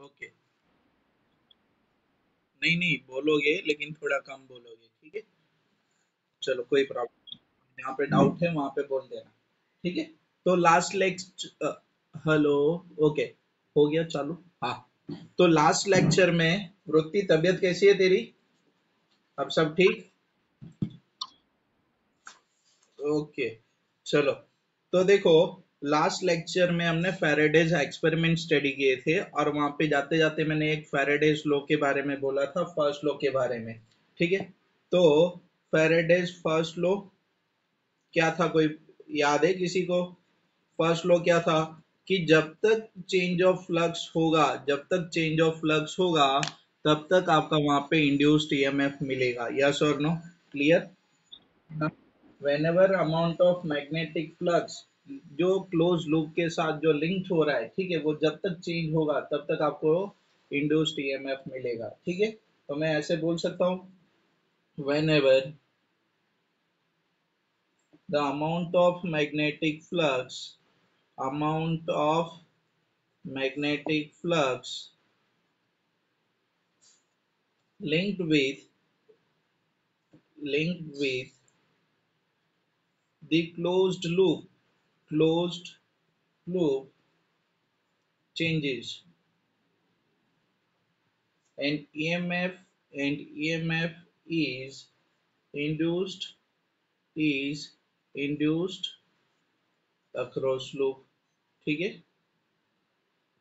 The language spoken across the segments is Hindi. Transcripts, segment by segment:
ओके। नहीं नहीं बोलोगे, लेकिन थोड़ा कम बोलोगे, ठीक है। चलो कोई प्रॉब्लम, जहाँ पे डाउट है वहां पे बोल देना, ठीक है। तो लास्ट लेक्चर, हेलो, ओके, हो गया चालू, हाँ। तो लास्ट लेक्चर में वृत्ति, तबीयत कैसी है तेरी? अब सब ठीक? ओके। चलो, तो देखो, लास्ट लेक्चर में हमने फैराडेज एक्सपेरिमेंट स्टडी किए थे, और वहां पे जाते जाते मैंने एक फैराडेज लॉ के बारे में बोला था, फर्स्ट लॉ के बारे में, ठीक है। तो फैराडेज फर्स्ट लॉ क्या था, कोई याद है किसी को? फर्स्ट लॉ क्या था कि जब तक चेंज ऑफ फ्लक्स होगा, जब तक चेंज ऑफ फ्लक्स होगा, तब तक आपका वहां पे इंड्यूस्ड ईएमएफ मिलेगा, यस और no? Clear? whenever amount of magnetic flux जो क्लोज लूप के साथ जो लिंक हो रहा है, ठीक है, वो जब तक चेंज होगा तब तक आपको इंड्यूस्ड ईएमएफ मिलेगा, ठीक है। तो मैं ऐसे बोल सकता हूँ, whenever the amount of magnetic flux linked with linked with the closed loop changes, and EMF is induced is induced across loop, ठीक है,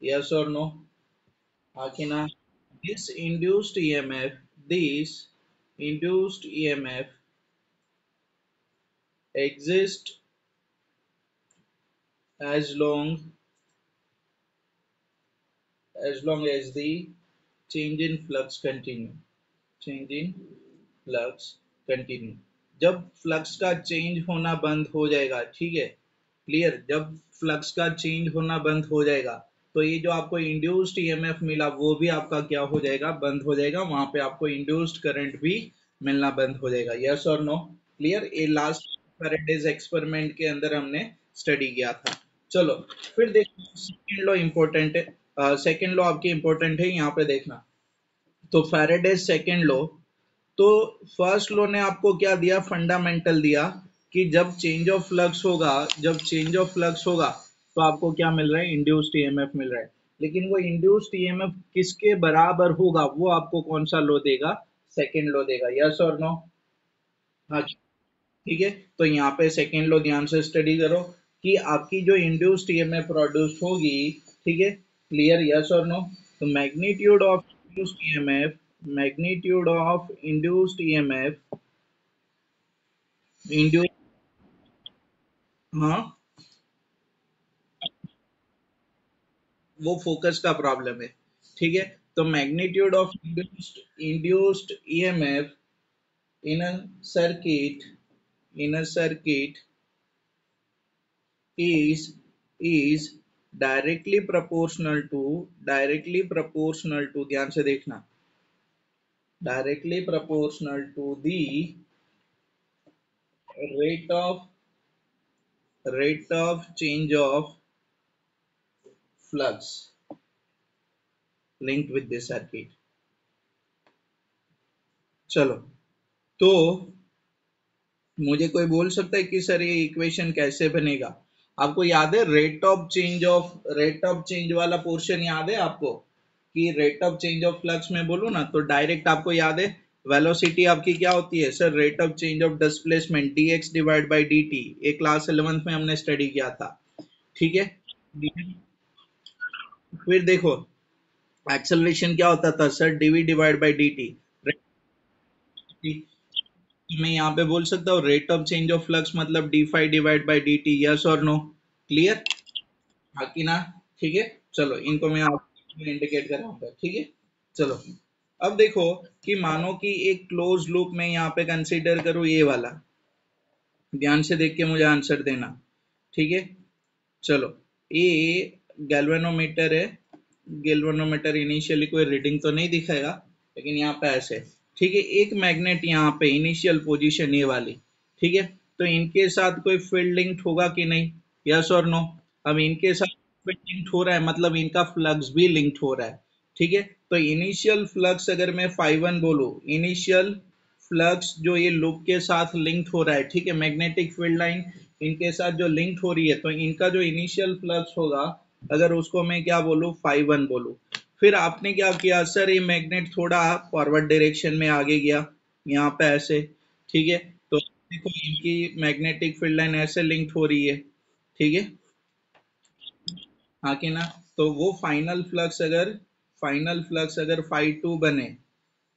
yes or no? हाँ कि ना? this induced EMF this induced EMF exists as long as the change in flux continue. जब फ्लक्स का चेंज होना बंद हो जाएगा, ठीक है, क्लियर, जब फ्लक्स का चेंज होना बंद हो जाएगा, तो ये जो आपको इंड्यूस्ड ईएमएफ मिला वो भी आपका क्या हो जाएगा, बंद हो जाएगा, वहां पे आपको इंड्यूस्ड करंट भी मिलना बंद हो जाएगा, यस और नो? क्लियर? ये लास्ट फैराडेज एक्सपेरिमेंट के अंदर हमने स्टडी किया था। चलो, फिर देखो, सेकेंड लॉ इंपॉर्टेंट है, सेकेंड लॉ आपकी इंपॉर्टेंट है, यहाँ पे देखना। तो फैराडेज सेकेंड लॉ, तो फर्स्ट लॉ ने आपको क्या दिया, फंडामेंटल दिया, कि जब चेंज ऑफ फ्लक्स होगा तो आपको क्या मिल रहा है, इंड्यूस्ड ईएमएफ मिल रहा है। लेकिन वो इंड्यूस्ड ईएमएफ किसके बराबर होगा, वो आपको कौन सा लॉ देगा, सेकेंड लॉ देगा, यस और नो? हाँ, ठीक है। तो यहाँ पे सेकेंड लॉ ध्यान से स्टडी करो, कि आपकी जो इंड्यूस्ड ईएमएफ प्रोड्यूस होगी, ठीक है, क्लियर, यस और नो? तो magnitude of induced EMF induce, हाँ, वो फोकस का प्रॉब्लम है, ठीक है। तो magnitude of induced EMF in a circuit in a circuit is is directly proportional to, ध्यान से देखना, directly proportional to the rate of change of flux linked with this circuit। चलो, तो मुझे कोई बोल सकता है कि सर ये इक्वेशन कैसे बनेगा? आपको याद है रेट ऑफ चेंज वाला पोर्शन याद है आपको, कि rate of change of flux में बोलूं ना, तो डायरेक्ट आपको याद है, वेलोसिटी आपकी क्या होती है sir, rate of change of displacement dx divide by dt, एक क्लास 11th में हमने स्टडी किया था, ठीक है। फिर देखो, एक्सेलरेशन क्या होता था sir, dv divide by dt। मैं यहाँ पे बोल सकता हूँ rate of change of flux मतलब d phi divide by d T, yes और नो? क्लियर? बाकी ना, ठीक है। चलो, इनको मैं आपको इंडिकेट कराऊंगा, ठीक है। चलो, अब देखो, कि मानो कि एक क्लोज लूप में यहाँ पे कंसीडर करूँ ये वाला, ध्यान से देख के मुझे आंसर देना, ठीक है। चलो, ये गैल्वेनोमीटर है, गैल्वेनोमीटर इनिशियली कोई रीडिंग तो नहीं दिखाएगा, लेकिन यहाँ पे ऐसे, ठीक है, एक मैग्नेट यहाँ पे इनिशियल पोजीशन ये वाली, ठीक है। तो इनके साथ कोई फील्ड लिंक्ड होगा कि नहीं, यस और नो? अब इनके साथ फील्ड लिंक्ड हो रहा है मतलब इनका फ्लक्स भी लिंक्ड हो रहा है, ठीक है। तो इनिशियल फ्लक्स अगर मैं फाइव वन बोलूँ, इनिशियल फ्लक्स जो ये लूप के साथ लिंक्ड हो रहा है, ठीक है, मैग्नेटिक फील्ड लाइन इनके साथ जो लिंक्ड हो रही है, तो इनका जो इनिशियल फ्लक्स होगा, अगर उसको मैं क्या बोलूँ, फाइव वन बोलूँ। फिर आपने क्या किया सर, ये मैग्नेट थोड़ा फॉरवर्ड डायरेक्शन में आगे गया, यहाँ पे ऐसे, ठीक है। तो देखो इनकी मैग्नेटिक फील्ड लाइन ऐसे लिंक्ड हो रही है, ठीक है, हाँ कि ना। तो वो फाइनल फ्लक्स अगर फाई टू बने,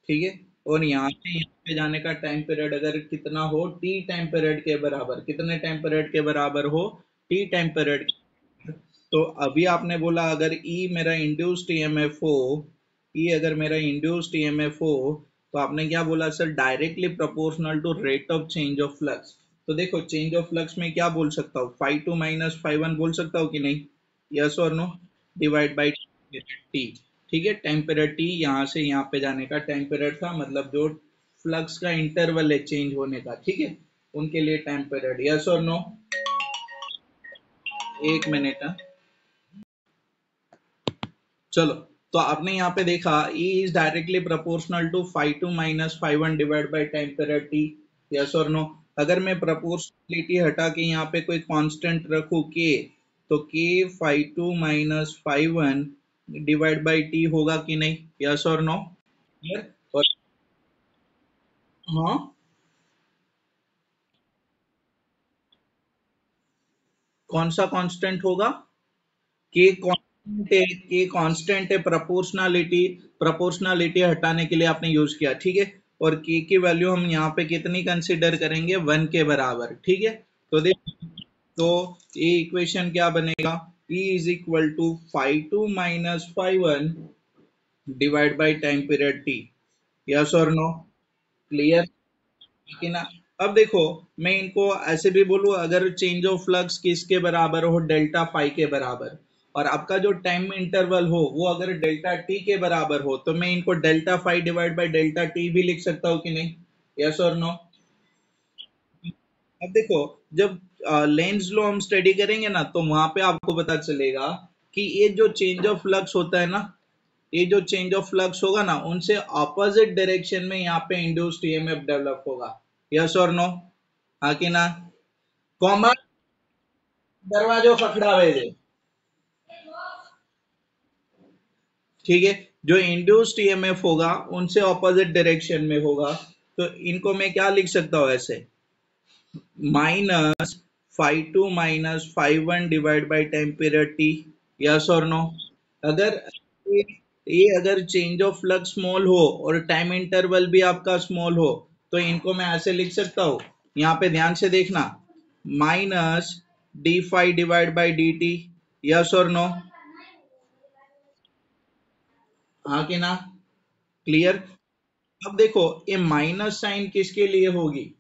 ठीक है, और यहाँ से यहाँ पे जाने का टाइम पीरियड अगर कितना हो, टी टाइम पीरियड के बराबर, कितने टाइम पीरियड के बराबर हो, टी टाइम पीरियड। तो अभी आपने बोला अगर ई मेरा इंड्यूस्ड ईएमएफ हो, ई अगर मेरा इंड्यूस्ड ईएमएफ हो, तो आपने क्या बोला sir, directly proportional to rate of change of flux. तो देखो चेंज ऑफ फ्लक्स में क्या बोल सकता हूँ, phi two minus phi one बोल सकता हूँ कि नहीं, यस और नो, डिवाइड बाई टी, ठीक है। टाइम पीरियड टी, यहाँ से यहाँ पे जाने का टाइम पीरियड था, मतलब जो फ्लक्स का इंटरवल है चेंज होने का, ठीक है, उनके लिए टाइम पीरियड, यस और नो। एक मिनट, चलो। तो आपने यहाँ पे देखा E is directly proportional to phi two minus phi one divide by time period T, yes और नो। अगर मैं प्रोपोर्शनलिटी हटा के यहाँ पे कोई कांस्टेंट रखूँ के, तो K phi two minus phi one divide by T होगा कि नहीं, यस और नो। और हाँ, कौन सा कांस्टेंट होगा, के कांस्टेंट है, के कांस्टेंट है, प्रोपोर्शनलिटी हटाने के लिए आपने यूज किया, ठीक है। और के की वैल्यू हम यहाँ पे कितनी कंसीडर करेंगे, वन के बराबर, ठीक है। तो देख, तो ये इक्वेशन क्या बनेगा, E is equal to phi two minus phi one divide by time period T, yes और नो, क्लियर कि ना। अब देखो मैं इनको ऐसे भी बोलूं, अगर चेंज ऑफ फ्लक्स किसके बराबर हो, डेल्टा फाई के बराबर, और आपका जो टाइम इंटरवल हो वो अगर डेल्टा टी के बराबर हो, तो मैं इनको delta phi divide by delta T भी लिख सकता हूँ कि नहीं, यस और नो। अब देखो, जब लेंज लॉ हम स्टडी करेंगे ना, तो वहां पे आपको पता चलेगा कि ये जो चेंज ऑफ फ्लक्स होता है ना, ये जो चेंज ऑफ फ्लक्स होगा ना, उनसे ऑपोजिट डायरेक्शन में यहाँ पे इंड्यूस्ड ईएमएफ डेवलप होगा, यस और नो, हाँ कि ना। कॉमन दरवाजो खखड़ावे दे, ठीक है। जो इंड्यूस्ड ईएमएफ होगा उनसे ऑपोजिट डायरेक्शन में होगा, तो इनको मैं क्या लिख सकता हूँ ऐसे, minus phi two minus phi one divide by time period T, yes और नो। अगर ये अगर चेंज ऑफ फ्लक्स स्मॉल हो और टाइम इंटरवल भी आपका स्मॉल हो, तो इनको मैं ऐसे लिख सकता हूँ, यहाँ पे ध्यान से देखना, minus d phi divide by d T, yes और नो, हाँ कि ना, क्लियर। अब देखो ये माइनस साइन किसके लिए होगी,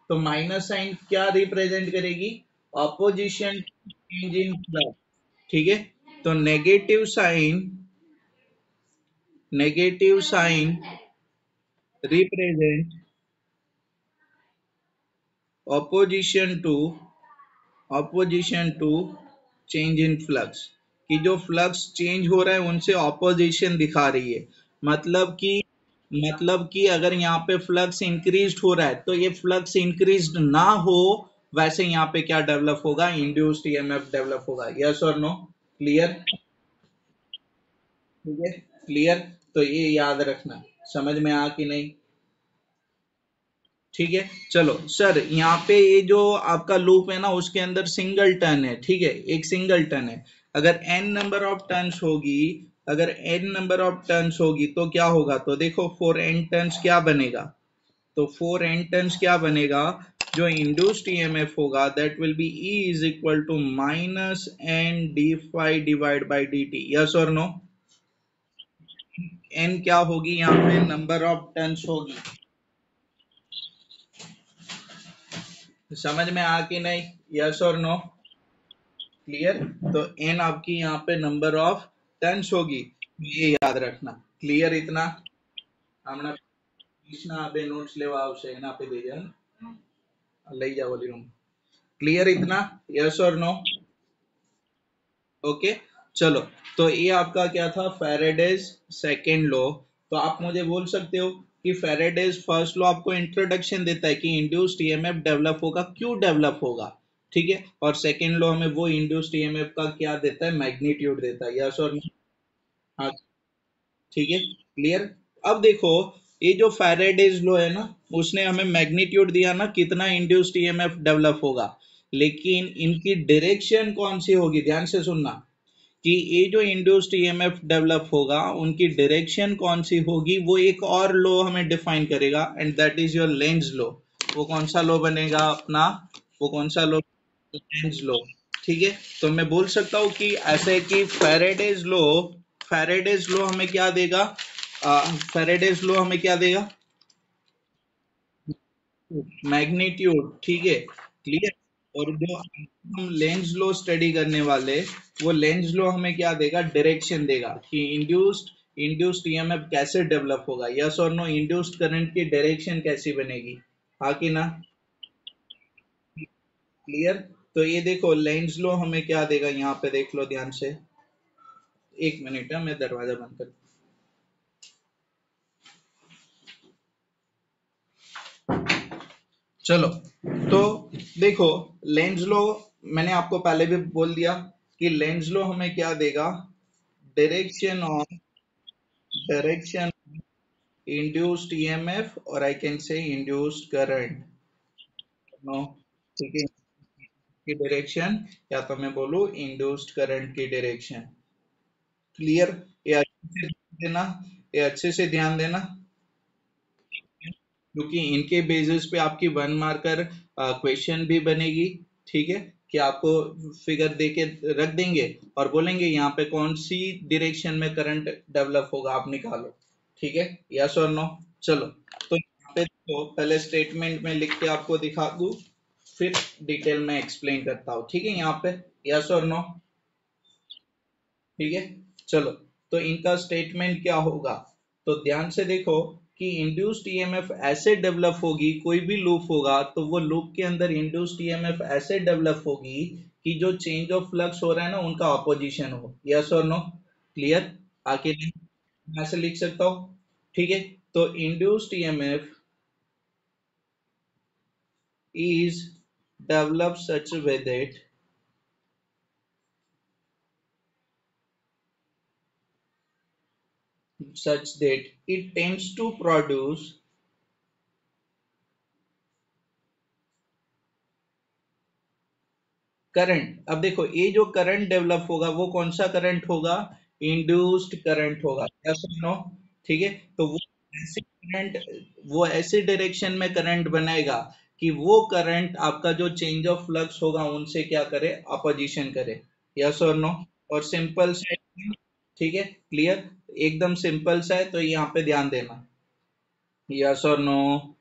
तो माइनस साइन क्या रिप्रेजेंट करेगी, ऑपोजिशन चेंज इन फ्लक्स, ठीक है। तो negative sign represent opposition to opposition to change in flux, कि जो फ्लक्स चेंज हो रहा है उनसे ऑपोजिशन दिखा रही है। मतलब कि अगर यहाँ पे फ्लक्स इंक्रीज हो रहा है, तो ये फ्लक्स इंक्रीज ना हो, वैसे यहाँ पे क्या डेवलप होगा, इंड्यूस्ड ईएमएफ डेवलप होगा, यस और नो, क्लियर, ठीक है, क्लियर। तो ये याद रखना, समझ में आ कि नहीं, ठीक है। चलो सर, यहाँ पे ये जो आपका लूप है ना, उसके अंदर सिंगल टर्न है, ठीक है, एक सिंगल टर्न है। अगर एन नंबर ऑफ टर्न्स होगी, अगर एन नंबर ऑफ टर्न्स होगी तो क्या होगा, तो देखो फोर एन टर्न्स क्या बनेगा, तो फोर एन टर्न्स क्या बनेगा, जो इंड्यूस्ड ईएमएफ होगा that will be E is equal to minus N d phi divide by d T, yes और नो। एन क्या होगी, यहाँ पे नंबर ऑफ टर्न्स होगी, समझ में आ कि नहीं, यस और नो, क्लियर। तो एन आपकी यहाँ पे नंबर ऑफ टर्न्स होगी, ये याद रखना, क्लियर इतना। हमारा कृष्णा अबे नोट्स लेवा आवश्य एना पे दे जा, लई जा वॉल्यूम, क्लियर इतना, यस और नो, ओके। चलो, तो ये आपका क्या था, फैराडेज सेकेंड लॉ। तो आप मुझे बोल सकते हो कि फैराडेज फर्स्ट लॉ आपको इंट्रोडक्शन देता है कि इंड्यूस्ड ईएमएफ डेवलप होगा, क्यों डेवलप होगा, ठीक है। और सेकेंड लॉ हमें वो इंड्यूस्ड ईएमएफ का क्या देता है, मैग्नीट्यूड देता है, यस और नो? हाँ, ठीक है, क्लियर। अब देखो, ये जो फैराडेज लॉ है ना, उसने हमें मैग्नीट्यूड दिया ना, कितना इंड्यूस्ड ईएमएफ डेवलप होगा, लेकिन इनकी डायरेक्शन कौन सी होगी, ध्यान से सुनना, कि ये जो इंड्यूस्ड ईएमएफ डेवलप होगा उनकी डायरेक्शन कौन सी होगी, वो एक और लॉ हमें डिफाइन करेगा, and that is your Lenz law. वो कौन सा लॉ बनेगा अपना, वो कौन सा लॉ, लेंज लॉ, ठीक है। तो मैं बोल सकता हूँ कि ऐसे कि फैराडेज लॉ हमें क्या देगा, फैराडेज लॉ हमें क्या देगा, मैग्नीट्यूड, ठीक है, क्लियर। और जो हम लेंस लो स्टडी करने वाले, वो लेंस लो हमें क्या देगा, डायरेक्शन देगा कि इंड्यूस्ड ईएमएफ कैसे डेवलप होगा, यस और नो, इंड्यूस्ड करंट की डायरेक्शन कैसी बनेगी, हाँ कि ना, क्लियर। तो ये देखो, लेंस लो हमें क्या देगा, यहाँ पे देख लो ध्यान से, एक मिनट है, मैं दरवाजा बंद कर, चलो, तो देखो, लेंस लो, मैंने आपको पहले भी बोल दिया कि लेंस लो हमें क्या देगा, direction of direction induced EMF, or I can say induced current, no, ठीक है, की डायरेक्शन, या तो मैं बोलूँ इंड्यूस्ड करंट की डायरेक्शन, क्लियर। ये अच्छे से देना, ये अच्छे से ध्यान देना, क्योंकि इनके बेसिस पे आपकी वन मार्कर क्वेश्चन भी बनेगी, ठीक है, कि आपको फिगर दे के रख देंगे और बोलेंगे यहाँ पे कौन सी डायरेक्शन में करंट डेवलप होगा, आप निकालो, ठीक है, यस और नो। चलो, तो यहाँ पे तो पहले स्टेटमेंट में लिख के आपको दिखा दूं, फिर डिटेल में एक्सप्लेन करता हूँ, ठीक है, यहाँ पे यस और नो, ठीक है। चलो, तो इनका स्टेटमेंट क्या होगा, तो ध्यान से देखो कि इंड्यूस्ड ईएमएफ ऐसे डेवलप होगी, कोई भी लूप होगा तो वो लूप के अंदर इंड्यूस्ड ईएमएफ ऐसे डेवलप होगी कि जो चेंज ऑफ फ्लक्स हो रहा है ना, उनका ऑपोजिशन हो, यस और नो, क्लियर। आगे मैं ऐसे लिख सकता हूँ, ठीक है। तो induced EMF is developed such a way that it tends to produce current. अब देखो, ये जो करंट डेवलप होगा वो कौन सा करंट होगा, इंड्यूस्ड करंट होगा, यस और नो, ठीक है। तो ऐसे करंट वो ऐसे डायरेक्शन में करंट बनाएगा कि वो करंट आपका जो चेंज ऑफ फ्लक्स होगा उनसे क्या करे, अपोजिशन करे, यस और नो। और सिंपल सा है, ठीक है, क्लियर, एकदम सिंपल सा है, तो यहाँ पे ध्यान देना, यस और नो,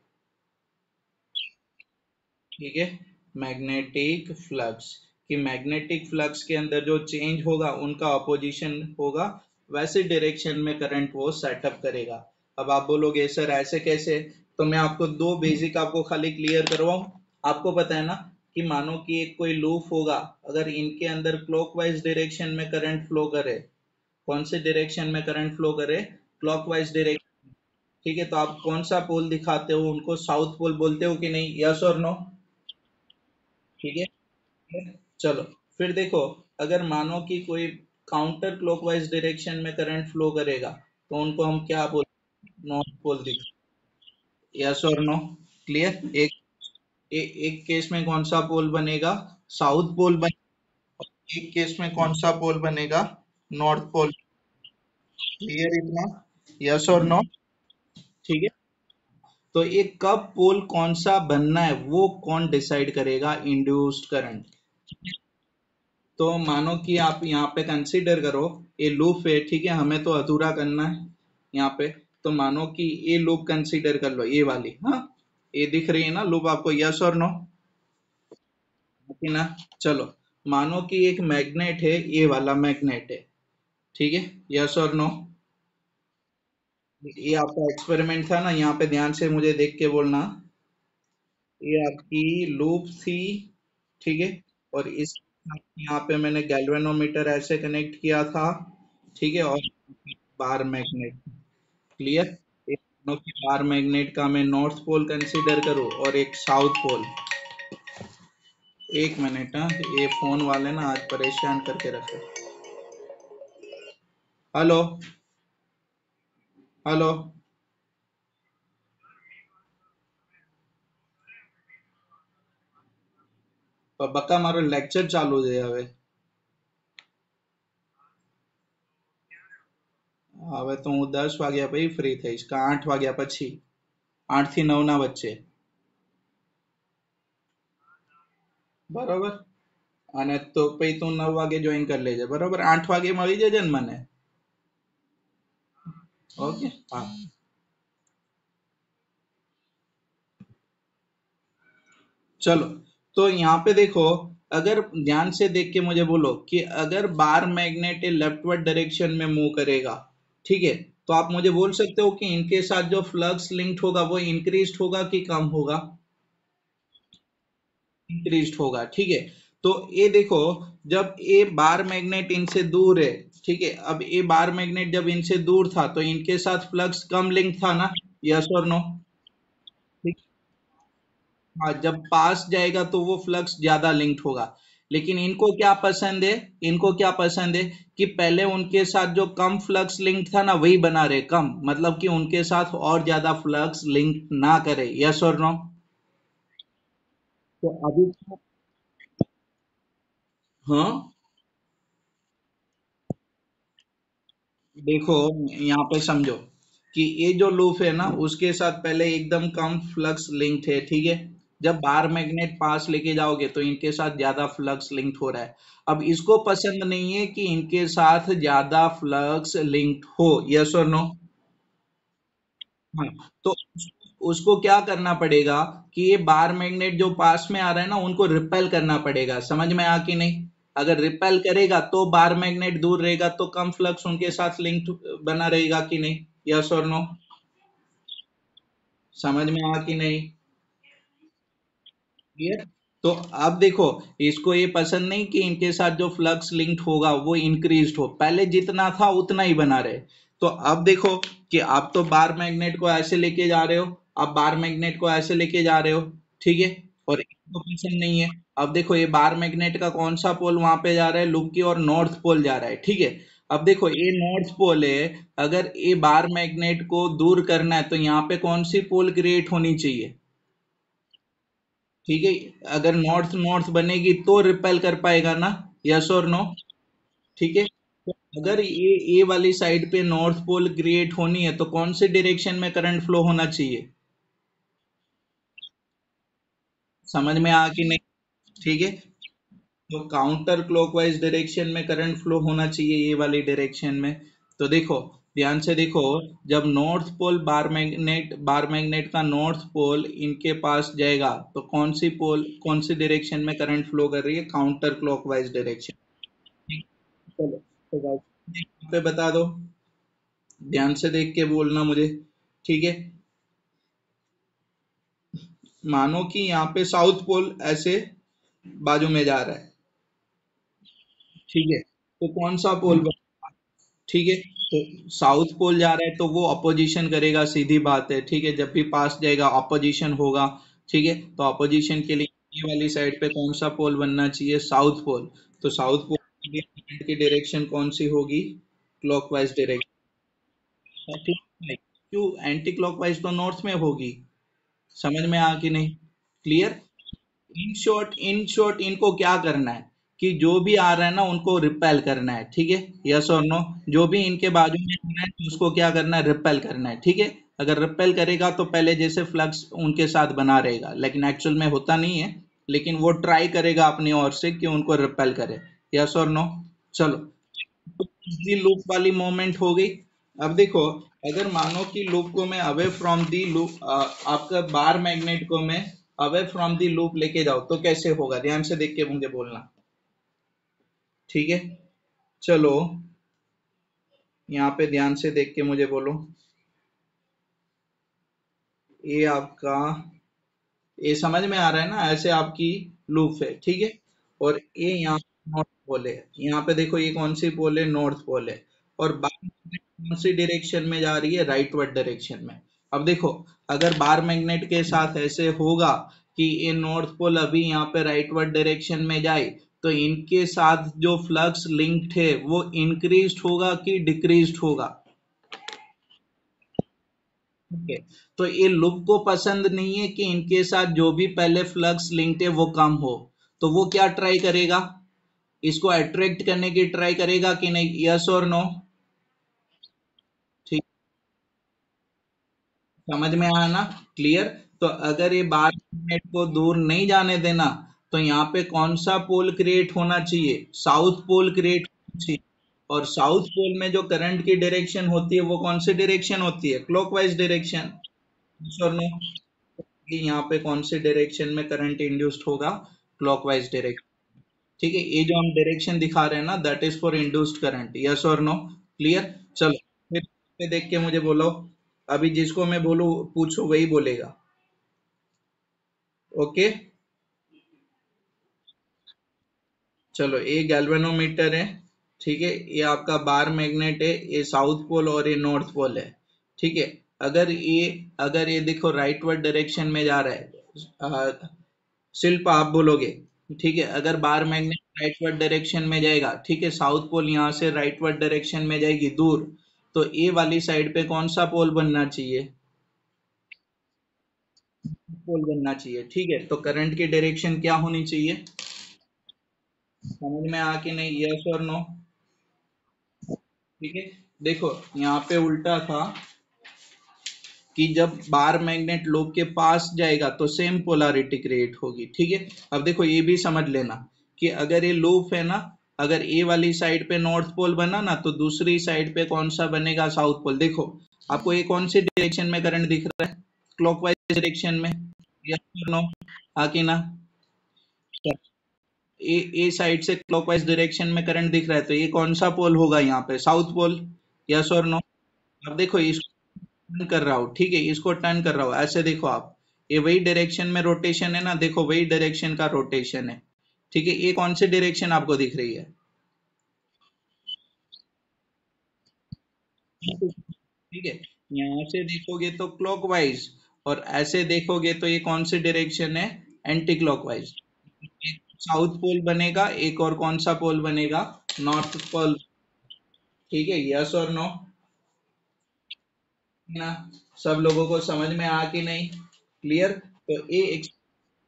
ठीक है। मैग्नेटिक फ्लक्स, कि मैग्नेटिक फ्लक्स के अंदर जो चेंज होगा उनका अपोजिशन होगा, वैसे डायरेक्शन में करंट वो सेटअप करेगा। अब आप बोलोगे सर ऐसे कैसे, तो मैं आपको दो बेसिक आपको खाली क्लियर करवाऊं। आपको पता है ना कि मानो कि एक कोई लूप होगा, अगर इनके अंदर क्लॉकवाइज डायरेक्शन में करंट फ्लो करे, कौन से डायरेक्शन में करंट फ्लो करे, क्लॉकवाइज डायरेक्शन, ठीक है। तो आप कौन सा पोल दिखाते हो, उनको साउथ पोल बोलते हो कि नहीं, यस और नो, ठीक है। चलो, फिर देखो, अगर मानो कि कोई काउंटर क्लॉकवाइज डायरेक्शन में करंट फ्लो करेगा, तो उनको हम क्या बोलते, नॉर्थ पोल दिखा, यस और नो, क्लियर। एक केस में कौन सा पोल बनेगा, साउथ पोल बने, एक केस में कौन सा पोल बनेगा, नॉर्थ पोल, क्लियर इतना, यस और नो, ठीक है। तो ये कब पोल कौन सा बनना है वो कौन डिसाइड करेगा, इंड्यूस्ड करंट। तो मानो कि आप यहाँ पे कंसीडर करो, ये लूप है, ठीक है, हमें तो अधूरा करना है यहाँ पे। तो मानो कि ये लूप कंसीडर कर लो, ये वाली, हाँ, ये दिख रही है ना लूप आपको, यस और नो, है ना। चलो, मानो कि एक मैग्नेट है, ये वाला मैग्नेट है, ठीक है, यस और नो। ये आपका एक्सपेरिमेंट था ना, यहाँ पे ध्यान से मुझे देख के बोलना, ये आपकी लूप थी, ठीक है। और इस यहाँ पे मैंने गैल्वेनोमीटर ऐसे कनेक्ट किया था, ठीक है, और बार मैग्नेट। क्लियर। एक दोनों की बार मैग्नेट का मैं नॉर्थ पोल कंसीडर करूँ और एक साउथ पोल। एक मिनट, हाँ, ये फोन वाले ना आज परेशान करके रखे। हेलो। हेलो। બકા મારો લેક્ચર ચાલુ છે હવે. હવે તો હું 10 વાગ્યા પછી ફ્રી થઈશ કે 8 વાગ્યા પછી, 8 થી 9 ના વચ્ચે. બરોબર. અને તો પછી તું 9 વાગે જોઈન કરી લેજે, બરોબર. 8 વાગે મળી જજે ને મને. ઓકે, હા. चलो, तो यहाँ पे देखो, अगर ध्यान से देख के मुझे बोलो कि अगर बार मैग्नेट लेफ्टवर्ड डायरेक्शन में मूव करेगा, ठीक है, तो आप मुझे बोल सकते हो कि इनके साथ जो फ्लक्स लिंक्ड होगा वो इंक्रीज होगा कि कम होगा? इंक्रीज होगा, ठीक है। तो ये देखो, जब ये बार मैग्नेट इनसे दूर है, ठीक है, अब ये बार मैग्नेट जब इनसे दूर था तो इनके साथ फ्लक्स कम लिंक था ना? यस और नो? हाँ, जब पास जाएगा तो वो फ्लक्स ज्यादा लिंक्ड होगा। लेकिन इनको क्या पसंद है? इनको क्या पसंद है कि पहले उनके साथ जो कम फ्लक्स लिंक था ना वही बना रहे, कम मतलब कि उनके साथ और ज्यादा फ्लक्स लिंक ना करे। यस और नो? तो अभी, हाँ, देखो, यहाँ पे समझो कि ये जो लूप है ना उसके साथ पहले एकदम कम फ्लक्स लिंक्ड है, ठीक है। जब बार मैग्नेट पास लेके जाओगे तो इनके साथ ज्यादा फ्लक्स लिंक्ड हो रहा है। अब इसको पसंद नहीं है कि इनके साथ ज्यादा फ्लक्स लिंक्ड हो। यस और नो? हाँ, तो उसको क्या करना पड़ेगा कि ये बार मैग्नेट जो पास में आ रहा है ना उनको रिपेल करना पड़ेगा। समझ में आ कि नहीं? अगर रिपेल करेगा तो बार मैग्नेट दूर रहेगा तो कम फ्लक्स उनके साथ लिंक बना रहेगा कि नहीं? यस और नो? समझ में आ कि नहीं? क्लियर। तो अब देखो, इसको ये पसंद नहीं कि इनके साथ जो फ्लक्स लिंक्ड होगा वो इंक्रीज हो, पहले जितना था उतना ही बना रहे। तो अब देखो कि आप तो बार मैग्नेट को ऐसे लेके जा रहे हो, आप बार मैग्नेट को ऐसे लेके जा रहे हो, ठीक है, और इनको पसंद नहीं है। अब देखो ये बार मैग्नेट का कौन सा पोल वहां पे जा रहा है, लूप की और नॉर्थ पोल जा रहा है, ठीक है। अब देखो ये नॉर्थ पोल है, अगर ये बार मैग्नेट को दूर करना है तो यहाँ पे कौन सी पोल क्रिएट होनी चाहिए? ठीक है, अगर नॉर्थ नॉर्थ बनेगी तो रिपेल कर पाएगा ना? यस और नो? ठीक है, तो अगर ये वाली साइड पे नॉर्थ पोल क्रिएट होनी है तो कौन से डायरेक्शन में करंट फ्लो होना चाहिए? समझ में आ कि नहीं? ठीक है, तो काउंटर क्लॉकवाइज डायरेक्शन में करंट फ्लो होना चाहिए, ये वाली डायरेक्शन में। तो देखो, ध्यान से देखो, जब नॉर्थ पोल बार मैग्नेट का नॉर्थ पोल इनके पास जाएगा तो कौन सी डायरेक्शन में करंट फ्लो कर रही है? Counter clockwise direction. चलो, तो guys, यहाँ पे बता दो, ध्यान से देख के बोलना मुझे, ठीक है। मानो कि यहाँ पे साउथ पोल ऐसे बाजू में जा रहा है, ठीक है, तो कौन सा पोल? ठीक है, तो साउथ पोल जा रहा है तो वो अपोजिशन करेगा, सीधी बात है, ठीक है, जब भी पास जाएगा अपोजिशन होगा, ठीक है। तो अपोजिशन के लिए ये वाली साइड पे कौन सा पोल बनना चाहिए? South pole. तो साउथ पोल के लिए करंट की डायरेक्शन कौन सी होगी? Clockwise direction. ठीक है, क्यों? एंटी क्लॉकवाइज तो नॉर्थ में होगी। समझ में आ कि नहीं? क्लियर। इन शॉर्ट इनको क्या करना है कि जो भी आ रहा है ना उनको रिपेल करना है, ठीक है। यस और नो? जो भी इनके बाजू में आ रहा है तो उसको क्या करना है? रिपेल करना है, ठीक है। अगर रिपेल करेगा तो पहले जैसे फ्लक्स उनके साथ बना रहेगा, लेकिन एक्चुअल में होता नहीं है, लेकिन वो ट्राई करेगा अपनी ओर से कि उनको रिपेल करे। यस और नो? चलो, तो लूप वाली मोमेंट हो गई। अब देखो, अगर मानो कि लूप को मैं अवे फ्रॉम दी लूप, आपका बार मैग्नेट को मैं अवे फ्रॉम दी लूप लेके जाओ तो कैसे होगा? ध्यान से देख के मुझे बोलना, ठीक है। चलो, यहाँ पे ध्यान से देख के मुझे बोलो। ये आपका, ये समझ में आ रहा है ना? ऐसे आपकी लूप है, ठीक है, और ये यहाँ नॉर्थ पोल है। यहाँ पे देखो ये कौन सी पोल है, नॉर्थ पोल है। और बार कौन सी डायरेक्शन में जा रही है, राइटवर्ड डायरेक्शन में। अब देखो, अगर बार मैग्नेट के साथ ऐसे होगा कि ये नॉर्थ पोल अभी यहाँ पे राइटवर्ड डायरेक्शन में जाए, तो इनके साथ जो फ्लक्स लिंक्ड है वो इंक्रीज होगा कि डिक्रीज होगा। ठीक है, तो ये लूप को पसंद नहीं है कि इनके साथ जो भी पहले फ्लक्स लिंक्ड है वो कम हो। तो वो क्या ट्राई करेगा, इसको अट्रैक्ट करने की ट्राई करेगा कि नहीं, यस और नो। ठीक, समझ में आया ना, क्लियर। तो अगर ये बार मैग्नेट को दूर नहीं जाने देना, तो यहाँ पे कौन सा पोल क्रिएट होना चाहिए, साउथ पोल क्रिएट होना चाहिए। और साउथ पोल में जो करंट की डायरेक्शन होती है वो कौन सी डायरेक्शन होती है, क्लॉकवाइज डायरेक्शन। और नो, कि यहाँ पे कौन सी डायरेक्शन में करंट इंड्यूस्ड होगा, क्लॉकवाइज डायरेक्शन। ठीक है, ये जो हम डायरेक्शन दिखा रहे हैं ना, that is for induced current, yes और नो, क्लियर। चलो फिर पे देख के मुझे बोलो, अभी जिसको मैं बोलूँ पूछो वही बोलेगा। ओके, चलो ये गैल्वेनोमीटर है। ठीक है, ये आपका बार मैग्नेट है, ये साउथ पोल और ये नॉर्थ पोल है। ठीक है, अगर ये देखो राइटवर्ड डायरेक्शन में जा रहा है, शिल्प आप बोलोगे। ठीक है, अगर बार मैग्नेट राइटवर्ड डायरेक्शन में जाएगा, ठीक है, साउथ पोल यहाँ से राइटवर्ड डायरेक्शन में जाएगी दूर, तो ए वाली साइड पे कौन सा पोल बनना चाहिए, पोल बनना चाहिए। ठीक है, तो करंट की डायरेक्शन क्या होनी चाहिए, समझ में आ कि नहीं, यस और नो। ठीक है, देखो यहाँ पे उल्टा था कि जब बार मैग्नेट लोब के पास जाएगा तो सेम पोलैरिटी क्रिएट होगी। ठीक है, अब देखो ये भी समझ लेना कि अगर ये लूप है ना, अगर ए वाली साइड पे नॉर्थ पोल बना ना, तो दूसरी साइड पे कौन सा बनेगा, साउथ पोल। देखो आपको ये कौन सी डायरेक्शन में करंट दिख रहा है, क्लॉकवाइज डायरेक्शन में, यस नो, हाँ कि ना। ए साइड से क्लॉकवाइज डायरेक्शन में करंट दिख रहा है, तो ये कौन सा पोल होगा यहाँ पे, साउथ पोल, यस और नो। अब देखो टर्न कर रहा हूँ, ठीक है, इसको टर्न कर रहा हूँ, ऐसे देखो आप, ये वही डायरेक्शन में रोटेशन है ना, देखो वही डायरेक्शन का रोटेशन है। ठीक है, ये कौन सी डायरेक्शन आपको दिख रही है, ठीक है, यहाँ से देखोगे तो क्लॉकवाइज, और ऐसे देखोगे तो ये कौन सी डायरेक्शन है, एंटी क्लॉकवाइज। एक साउथ पोल बनेगा, एक और कौन सा पोल बनेगा, नॉर्थ पोल। ठीक है, यस और नो ना, सब लोगों को समझ में आ कि नहीं, क्लियर। तो ये एक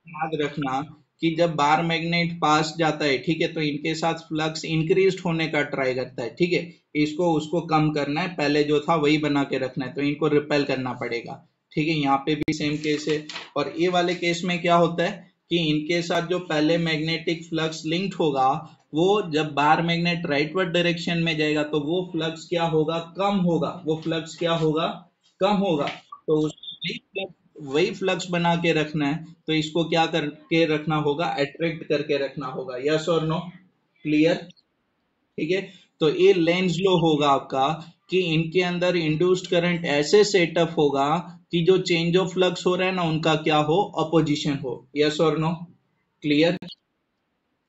याद रखना कि जब बार मैग्नेट पास जाता है, ठीक है, तो इनके साथ फ्लक्स इंक्रीज होने का ट्राई करता है। ठीक है, इसको उसको कम करना है, पहले जो था वही बना के रखना है, तो इनको रिपेल करना पड़ेगा। ठीक है, यहाँ पे भी सेम केस है। और ये वाले केस में क्या होता है कि इनके साथ जो पहले मैग्नेटिक फ्लक्स लिंक्ड होगा, वो जब बार मैग्नेट राइटवर्ड डायरेक्शन में जाएगा तो वो फ्लक्स क्या होगा, कम होगा, वो फ्लक्स क्या होगा, कम होगा। तो वही फ्लक्स बना के रखना है, तो इसको क्या करके रखना होगा, अट्रैक्ट करके रखना होगा, यस और नो, क्लियर। ठीक है, तो ये लेंज लो होगा आपका कि इनके अंदर इंड्यूस्ड करंट ऐसे सेटअप होगा कि जो चेंज ऑफ फ्लक्स हो रहा है ना उनका क्या हो, अपोजिशन हो, यस और नो, क्लियर।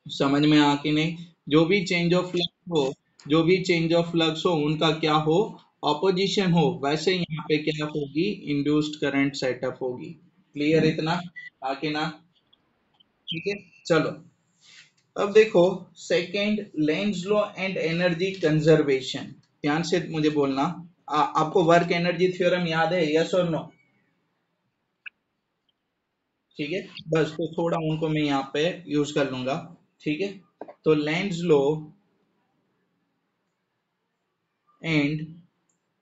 समझ में आ कि नहीं, जो भी चेंज ऑफ फ्लक्स हो, जो भी चेंज ऑफ फ्लक्स हो उनका क्या हो, ऑपोजिशन हो, वैसे यहाँ पे क्या होगी, इंड्यूस्ड करंट सेटअप होगी। क्लियर इतना, आके ना। ठीक है, चलो अब देखो, second, Lenz law and energy conservation. ध्यान से मुझे बोलना, आपको वर्क एनर्जी थ्योरम याद है, यस और नो। ठीक है, बस तो थोड़ा उनको मैं यहाँ पे यूज कर लूंगा। ठीक है, तो Lenz law and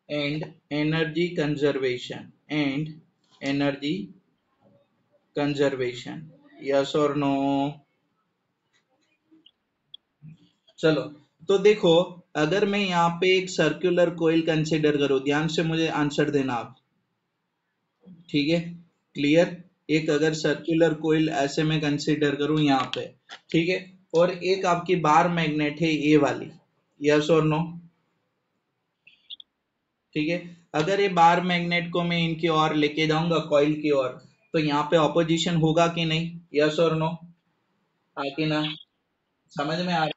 energy conservation and energy conservation, yes or no। चलो, तो देखो, अगर मैं यहाँ पे एक सर्कुलर कोयल कंसिडर करूँ, ध्यान से मुझे आंसर देना आप। ठीक है, क्लियर। एक अगर सर्कुलर कोयल ऐसे में कंसिडर करूँ यहाँ पे, ठीक है, और एक आपकी बार मैग्नेट है ये वाली, यस और नो। ठीक है, अगर ये बार मैग्नेट को मैं इनकी ओर लेके जाऊंगा, कॉइल की ओर, तो यहाँ पे ऑपोजिशन होगा कि नहीं, यस और नो, हाँ कि ना। समझ में आ रहा है?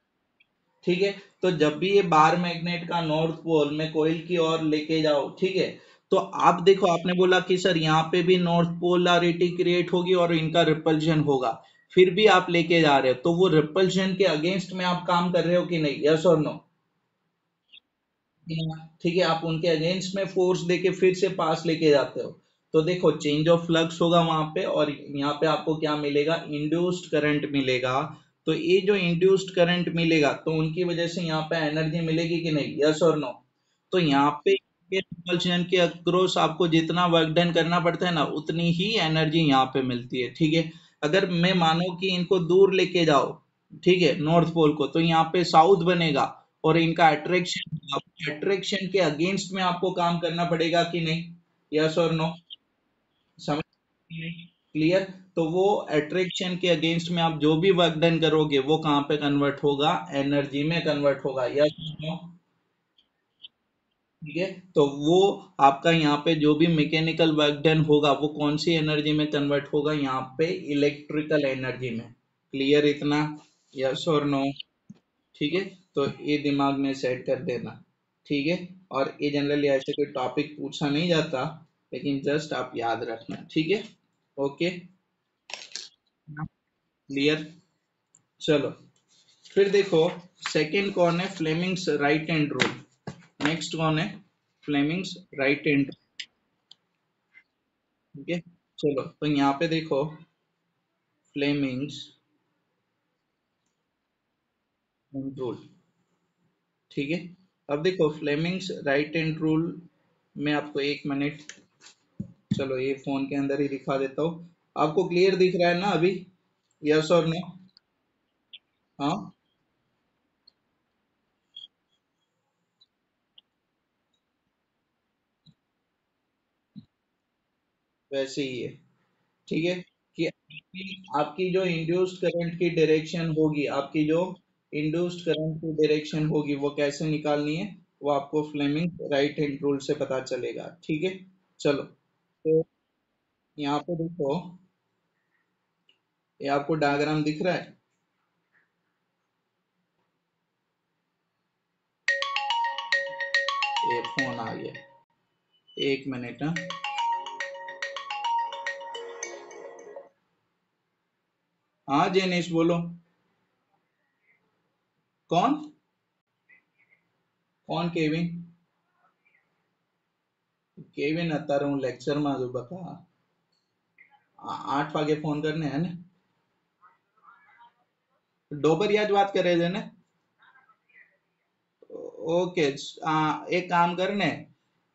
ठीक है। तो जब भी ये बार मैग्नेट का नॉर्थ पोल में कोइल की ओर लेके जाओ, ठीक है, तो आप देखो, आपने बोला कि सर यहाँ पे भी नॉर्थ पोलैरिटी क्रिएट होगी और इनका रिपल्शन होगा, फिर भी आप लेके जा रहे हो, तो वो रिपल्शन के अगेंस्ट में आप काम कर रहे हो कि नहीं, यस और नो? ठीक है, आप उनके अगेंस्ट में फोर्स देके फिर से पास लेके जाते हो, तो देखो चेंज ऑफ फ्लक्स होगा वहां पे, और यहाँ पे आपको क्या मिलेगा, इंड्यूस्ड करंट मिलेगा। तो ये जो इंड्यूस्ड करंट मिलेगा, तो उनकी वजह से यहाँ पे एनर्जी मिलेगी कि नहीं, यस और नो? तो यहाँ पे रिपल्शन के अक्रॉस आपको जितना वर्क डन करना पड़ता है ना, उतनी ही एनर्जी यहाँ पे मिलती है, ठीक है। अगर मैं मानो कि इनको दूर लेके जाओ, ठीक है, नॉर्थ पोल को, तो यहाँ पे साउथ बनेगा और इनका अट्रैक्शन के अगेंस्ट में आपको काम करना पड़ेगा कि नहीं, यस और नो? समझ? क्लियर? तो वो अट्रैक्शन के अगेंस्ट में आप जो भी वर्क डन करोगे, वो कहाँ पे कन्वर्ट होगा, एनर्जी में कन्वर्ट होगा, यस और नो? ठीक है। तो वो आपका यहाँ पे जो भी मैकेनिकल वर्क डन होगा, वो कौन सी एनर्जी में कन्वर्ट होगा, यहाँ पे इलेक्ट्रिकल एनर्जी में। क्लियर इतना, यस और नो? ठीक है। तो ये दिमाग में सेट कर देना, ठीक है। और ये जनरली ऐसे कोई टॉपिक पूछा नहीं जाता, लेकिन जस्ट आप याद रखना, ठीक है। Okay, clear? चलो, फिर देखो, सेकंड कौन है, Fleming's right hand rule. Next कौन है, फ्लेमिंग्स राइट हैंड, ठीक है। चलो, तो यहाँ पे देखो, फ्लेमिंग्स रूल, ठीक है। अब देखो, फ्लेमिंग्स राइट हैंड रूल में आपको, एक मिनट, चलो ये फोन के अंदर ही दिखा देता हूँ। आपको क्लियर दिख रहा है ना अभी, यस और नो? हाँ, वैसे ही है, ठीक है। कि आपकी जो इंड्यूस्ड करंट की डायरेक्शन होगी, आपकी जो इंड्यूस्ड करंट की डायरेक्शन होगी, वो कैसे निकालनी है, वो आपको फ्लेमिंग राइट हैंड रूल से पता चलेगा, ठीक है। चलो, तो यहाँ पे देखो, ये आपको डायग्राम दिख रहा है? ये फोन आ गया, एक मिनट, हाँ। हाँ जेनिश बोलो। कौन? कौन केविन? केविन અત્યારે હું લેક્ચરમાં છું બકા. 8 વાગે ફોન કરને હે ને? ડોબરિયા જ વાત કરે છે ને? ઓકે, એક કામ કરને,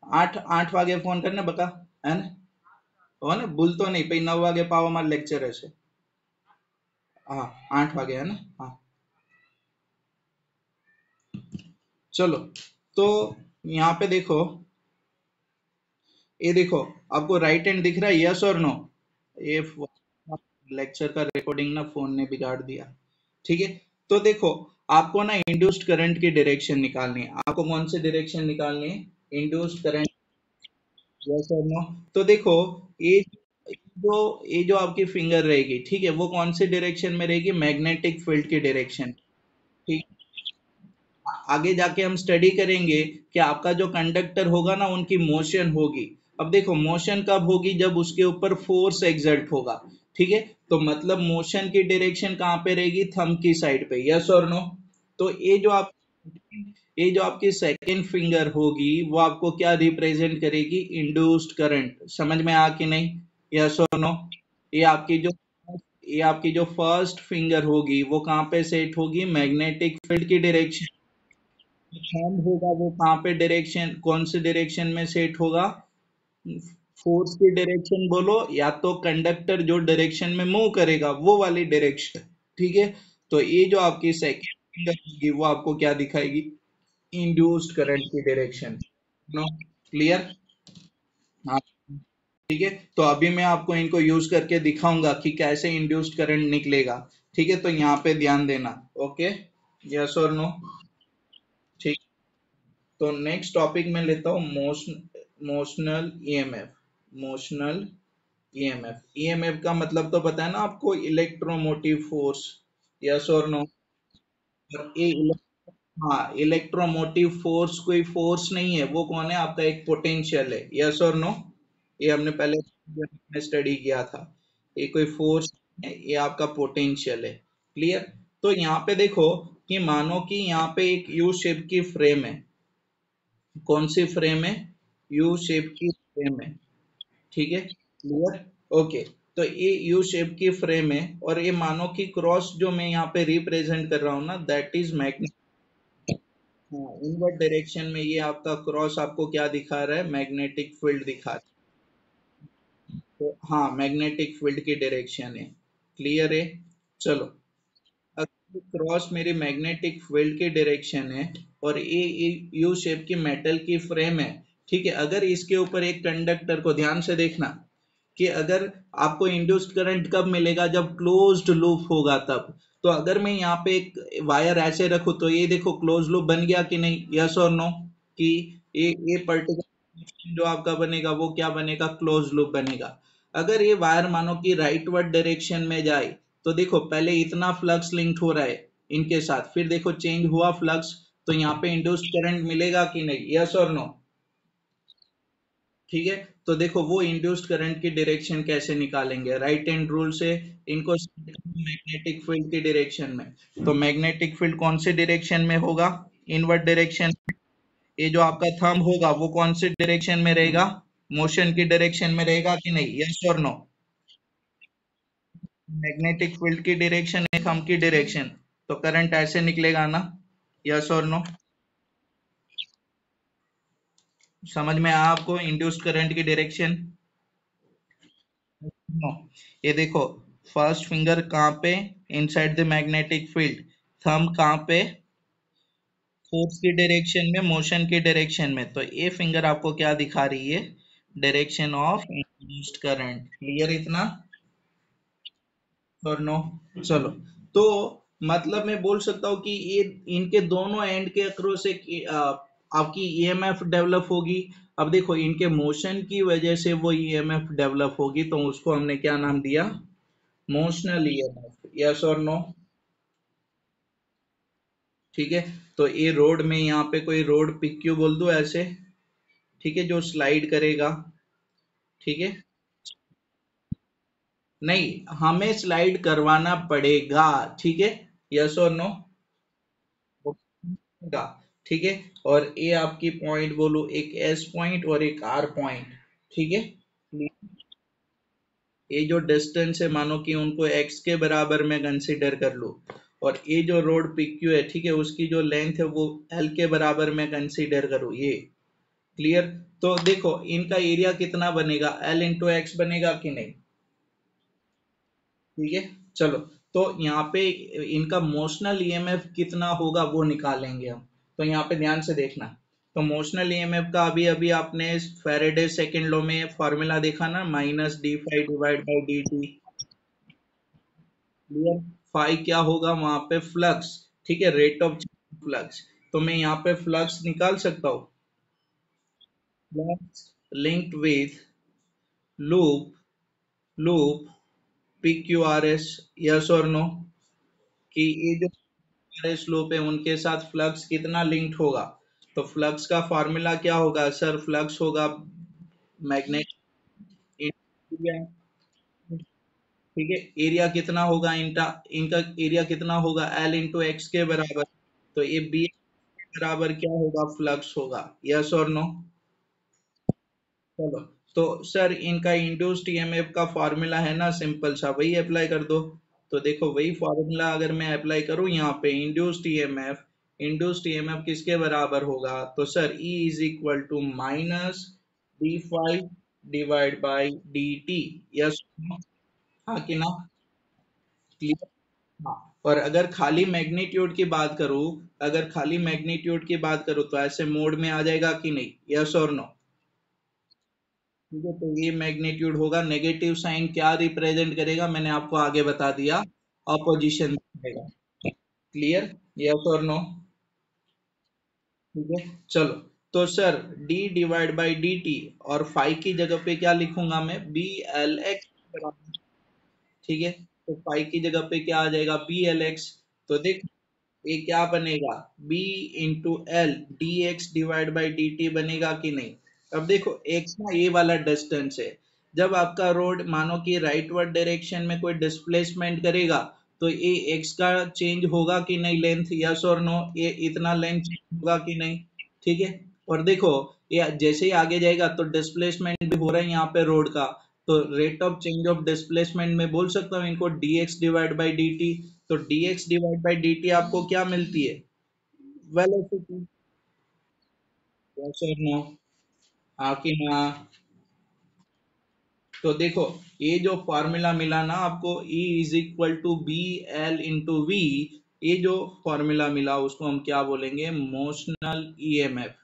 8 8 વાગે ફોન કરને બકા, હે ને? હો ને, ભૂલતો નહીં, પછી 9 વાગે પાવ અમારે લેક્ચર હશે. हाँ, 8 વાગે है ना, हाँ। चलो, तो यहाँ पे देखो, ये देखो, आपको राइट हैंड दिख रहा है, यस और नो? ये लेक्चर का रिकॉर्डिंग ना फोन ने बिगाड़ दिया, ठीक है। तो देखो, आपको ना इंड्यूस्ड करंट की डायरेक्शन निकालनी है, आपको कौन सी डायरेक्शन निकालनी है, इंड्यूस्ड करंट, यस और नो? तो देखो, ये जो ये जो आपकी फिंगर रहेगी, ठीक है, वो कौन सी डायरेक्शन में रहेगी, मैग्नेटिक फील्ड की डायरेक्शन, ठीक। आगे जाके हम स्टडी करेंगे कि आपका जो कंडक्टर होगा ना, उनकी मोशन होगी। अब देखो, मोशन कब होगी, जब उसके ऊपर फोर्स एग्जर्ट होगा, ठीक है। तो मतलब मोशन की डायरेक्शन कहाँ पे रहेगी, थंब की साइड पे, यस और नो? तो ये जो आपकी सेकंड फिंगर होगी, वो आपको क्या रिप्रेजेंट करेगी, इंड्यूस्ड करंट। समझ में आ कि नहीं, यस और नो? ये आपकी जो ये आपकी जो फर्स्ट फिंगर होगी, वो कहाँ पे सेट होगी, मैग्नेटिक फील्ड की डायरेक्शन। थंब होगा, वो कहाँ पे डायरेक्शन, कौन से डायरेक्शन में सेट होगा, फोर्स की डायरेक्शन बोलो, या तो कंडक्टर जो डायरेक्शन में मूव करेगा, वो वाली डायरेक्शन, ठीक है। तो ये जो आपकी सेकेंड फिंगर होगी, वो आपको क्या दिखाएगी, इंड्यूस्ड करंट की डायरेक्शन। नो? क्लियर? हाँ, ठीक है। तो अभी मैं आपको इनको यूज करके दिखाऊंगा कि कैसे इंड्यूस्ड करंट निकलेगा, ठीक है। तो यहाँ पे ध्यान देना, ओके, यस और नो? ठीक। तो नेक्स्ट टॉपिक में लेता हूँ, motional EMF. Motional EMF, EMF का मतलब तो पता है ना आपको, इलेक्ट्रोमोटिव फोर्स, यस और नो? और हाँ, इलेक्ट्रोमोटिव फोर्स कोई फोर्स नहीं है, वो कौन है आपका, एक पोटेंशियल है, यस और नो। ये हमने पहले स्टडी किया था। ये कोई फोर्स है, ये आपका पोटेंशियल है। क्लियर। तो यहाँ पे देखो कि मानो कि यहाँ पे एक यू शेप की फ्रेम है। कौन सी फ्रेम है? यू शेप की फ्रेम है। ठीक है, क्लियर। ओके। तो ये यू शेप की फ्रेम है, और ये मानो कि क्रॉस जो मैं यहाँ पे रिप्रेजेंट कर रहा हूँ ना, दैट इज मैग्नेट। हाँ, इनवर्ट डायरेक्शन में ये आपका क्रॉस आपको क्या दिखा रहा है? मैग्नेटिक फील्ड दिखा रहा है। तो हाँ, मैग्नेटिक फील्ड की डायरेक्शन है। क्लियर है। चलो, अगर क्रॉस मेरी मैग्नेटिक फील्ड की डायरेक्शन है, और ये यू शेप की मेटल की फ्रेम है, ठीक है, अगर इसके ऊपर एक कंडक्टर को, ध्यान से देखना कि अगर आपको इंड्यूस्ड करंट कब मिलेगा, जब क्लोज्ड लूप होगा तब। तो अगर मैं यहाँ पे एक वायर ऐसे रखूं, तो ये देखो क्लोज लूप बन गया कि नहीं, यस और नो? कि ये पर्टिकुलर जो आपका बनेगा वो क्या बनेगा? क्लोज लूप बनेगा। अगर ये वायर मानो कि राइटवर्ड डायरेक्शन में जाए, तो देखो पहले इतना फ्लक्स लिंक्ड हो रहा है इनके साथ, फिर देखो चेंज हुआ फ्लक्स, तो यहाँ पे इंड्यूस्ड करंट मिलेगा कि नहीं, यस और नो? ठीक है। तो देखो वो इंड्यूस्ड करंट की डायरेक्शन कैसे निकालेंगे, राइट हैंड रूल से। इनको मैग्नेटिक फील्ड की डायरेक्शन में। तो मैग्नेटिक फील्ड कौन से डायरेक्शन में होगा? Invert direction. ये जो आपका थंब होगा वो कौन से डायरेक्शन में रहेगा? मोशन की डायरेक्शन में रहेगा कि नहीं, यस और नो? मैग्नेटिक फील्ड की डायरेक्शन है थंब की डायरेक्शन, तो करंट ऐसे निकलेगा ना, यस और नो? समझ में आया आपको इंड्यूस्ड करंट की डायरेक्शन? नो। ये देखो, फर्स्ट फिंगर कहाँ पे? Inside the magnetic field. Thumb कहाँ पे? फोर्स की डायरेक्शन में, मोशन की डायरेक्शन में। तो ये फिंगर आपको क्या दिखा रही है? Direction of induced current. Clear इतना? और नो। चलो, तो मतलब मैं बोल सकता हूँ कि ये इनके दोनों एंड के अक्रॉस एक आपकी ईएमएफ डेवलप होगी। अब देखो, इनके मोशन की वजह से वो ईएमएफ डेवलप होगी, तो उसको हमने क्या नाम दिया? मोशनल ईएमएफ, यस और नो? ठीक है। तो ये रोड में, यहाँ पे कोई रोड पीक्यू बोल दो ऐसे, ठीक है, जो स्लाइड करेगा। ठीक है। नहीं, हमें स्लाइड करवाना पड़ेगा। ठीक है, यस और नो? होगा। ठीक है। और ये आपकी पॉइंट बोलो, एक एस पॉइंट और एक आर पॉइंट। ठीक है। ये जो डिस्टेंस है, मानो कि उनको एक्स के बराबर में कंसीडर कर लो, और ये जो रोड पीक्यू है, ठीक है, उसकी जो लेंथ है वो एल के बराबर में कंसीडर करो ये। क्लियर। तो देखो इनका एरिया कितना बनेगा, एल इंटू एक्स बनेगा कि नहीं? ठीक है। चलो, तो यहाँ पे इनका मोशनल ईएमएफ कितना होगा वो निकालेंगे हम। तो यहाँ पे ध्यान से देखना। तो मोशनल ईएमएफ का अभी अभी आपने फैराडे सेकंड लॉ में फॉर्मूला देखा ना, minus d phi divide by d T. Clear. Five क्या होगा वहां पे? फ्लक्स। ठीक है, रेट ऑफ फ्लक्स। तो मैं यहाँ पे फ्लक्स निकाल सकता हूँ। Flux linked with loop, loop P Q R S, yes और नो? कि ये जो सारे स्लोप है उनके साथ फ्लक्स कितना लिंक्ड होगा? तो फ्लक्स का फॉर्मूला क्या होगा सर? फ्लक्स होगा मैग्नेट एरिया। ठीक है, एरिया कितना होगा इनका? इनका एरिया कितना होगा? एल इंटू एक्स के बराबर। तो ये बी के बराबर क्या होगा? फ्लक्स होगा, यस और नो? चलो, तो सर इनका इंड्यूस्ड ईएमएफ का फॉर्मूला है ना सिंपल सा, वही अप्लाई कर दो। तो देखो वही फॉर्मूला अगर मैं अप्लाई करूं यहाँ पे, इंड्यूस्ड ईएमएफ किसके बराबर होगा? तो sir E is equal to minus d phi divide by d T, yes? हाँ कि ना? क्लियर। हाँ। और अगर खाली मैग्नीट्यूड की बात करूं, अगर खाली मैग्नीट्यूड की बात करूं, तो ऐसे मोड में आ जाएगा कि नहीं, यस और नो? ठीक है। तो ये मैग्नीट्यूड होगा, नेगेटिव साइन क्या रिप्रेजेंट करेगा मैंने आपको आगे बता दिया, अपोजिशन दिखाएगा। क्लियर, यस और नो? ठीक है। चलो, तो sir d divide by d T, और फाइव की जगह पे क्या लिखूंगा मैं? B L X. ठीक है। तो फाइव की जगह पे क्या आ जाएगा? B L X. तो देख, ये क्या बनेगा, B into L d X divide by d T बनेगा कि नहीं। अब देखो एक्स ना ये वाला डिस्टेंस है, जब आपका रोड मानो कि राइटवर्ड डायरेक्शन में कोई डिस्प्लेसमेंट करेगा तो ये एक्स का चेंज होगा कि नहीं लेंथ, यस और नो, ये इतना लेंथ चेंज होगा कि नहीं। ठीक है। और देखो ये जैसे ही आगे जाएगा तो डिस्प्लेसमेंट भी हो रहा है यहाँ पे रोड का, तो rate of change of displacement में बोल सकता हूँ इनको D X divide by d T. तो dx डिवाइड बाई dt आपको क्या मिलती है, वेलोसिटी। यस और नो, हाँ कि ना। तो देखो ये जो फॉर्मूला मिला ना आपको, E is equal to B L into V, ये जो फॉर्मूला मिला उसको हम क्या बोलेंगे, मोशनल ईएमएफ।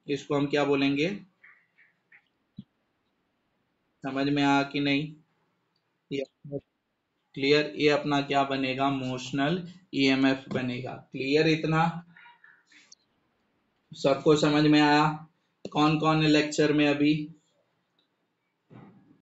इसको हम क्या बोलेंगे, समझ में आया कि नहीं। ये क्लियर, ये अपना क्या बनेगा, मोशनल ईएमएफ बनेगा। क्लियर इतना, सबको समझ में आया। कौन कौन है लेक्चर में अभी।